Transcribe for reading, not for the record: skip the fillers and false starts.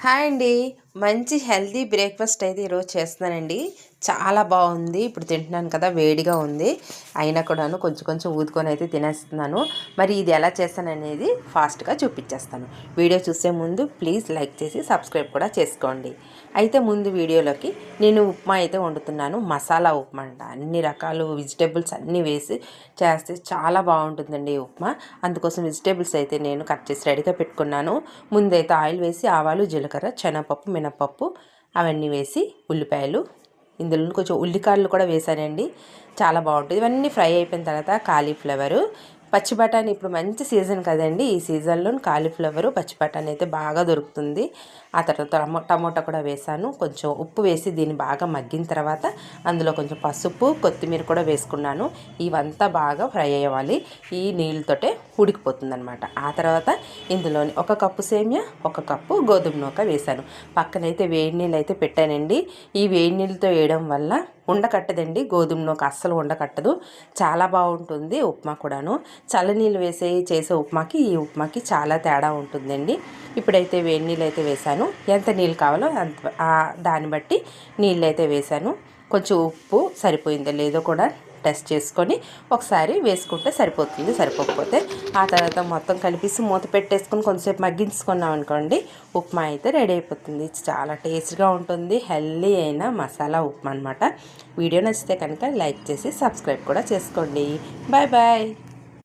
Hi అండి. మంచి healthy breakfast అయితే ఈరోజు చేస్తున్నానండి. చాలా బాగుంది. ఇప్పుడు తింటున్నాను కదా! వేడిగా ఉంది. అయినా కూడాను కొంచెం కొంచెం ఊదుకొని అయితే తినేస్తున్నాను. మరి ఇది ఎలా చేస్తాననేది ఫాస్ట్‌గా చూపించేస్తాను. వీడియో చూసే ముందు ప్లీజ్ లైక్ చేసి సబ్స్క్రైబ్ కూడా చేసుకోండి. అయితే ముందు వీడియోలోకి నేను ఉప్మా అయితే వండుతున్నాను. మసాలా ఉప్మా అంట. అన్ని రకాలు వెజిటేబుల్స్ అన్నీ వేసి చేస్తే చాలా బాగుంటుందండి ఉప్మా. అందుకోసం వెజిటేబుల్స్ అయితే నేను కట్ చేసి రెడీగా పెట్టుకున్నాను. ముందైతే ఆయిల్ వేసి ఆవాలు, జీలకర్ర, శనగపప్పు, మినపప్పు అవన్నీ వేసి ఉల్లిపాయలు, ఇందులో కొంచెం ఉల్లికాడలు కూడా వేసానండి. చాలా బాగుంటుంది. ఇవన్నీ ఫ్రై అయిపోయిన తర్వాత కాలీఫ్లవరు, పచ్చి బఠానీ ఇప్పుడు మంచి సీజన్ కదండి. ఈ సీజన్లో కాలీఫ్లవరు, పచ్చి బఠానీ అయితే బాగా దొరుకుతుంది. ఆ తర్వాత టమోటా కూడా వేసాను. కొంచెం ఉప్పు వేసి దీన్ని బాగా మగ్గిన తర్వాత అందులో కొంచెం పసుపు, కొత్తిమీర కూడా వేసుకున్నాను. ఇవంతా బాగా ఫ్రై అయ్యాలి. ఈ నీళ్ళతోటే ఉడికిపోతుంది అనమాట. ఆ తర్వాత ఇందులోని 1 కప్పు సేమియా, 1 కప్పు గోధుమ నూక వేసాను. పక్కనైతే వేడి నీళ్ళు అయితే పెట్టానండి. ఈ వేడి నీళ్ళతో వేయడం వల్ల ఉండకట్టదండి. గోధుమ నూక అస్సలు ఉండకట్టదు. చాలా బాగుంటుంది ఉప్మా కూడాను. చల్లనీళ్ళు వేసి చేసే ఉప్మాకి ఈ ఉప్మాకి చాలా తేడా ఉంటుందండి. ఇప్పుడైతే వేడి నీళ్ళు అయితే వేసాను. ఎంత నీళ్ళు కావాలో అంత దాన్ని బట్టి నీళ్ళు అయితే వేసాను. కొంచెం ఉప్పు సరిపోయిందో లేదో కూడా టెస్ట్ చేసుకొని ఒకసారి వేసుకుంటే సరిపోతుంది. సరిపోకపోతే ఆ తర్వాత మొత్తం కలిపేసి మూత పెట్టేసుకొని కొంచెంసేపు మగ్గించుకున్నాం అనుకోండి, ఉప్మా అయితే రెడీ అయిపోతుంది. చాలా టేస్ట్గా ఉంటుంది. హెల్దీ అయిన మసాలా ఉప్మా అనమాట. వీడియో నచ్చితే కనుక లైక్ చేసి సబ్స్క్రైబ్ కూడా చేసుకోండి. Bye bye.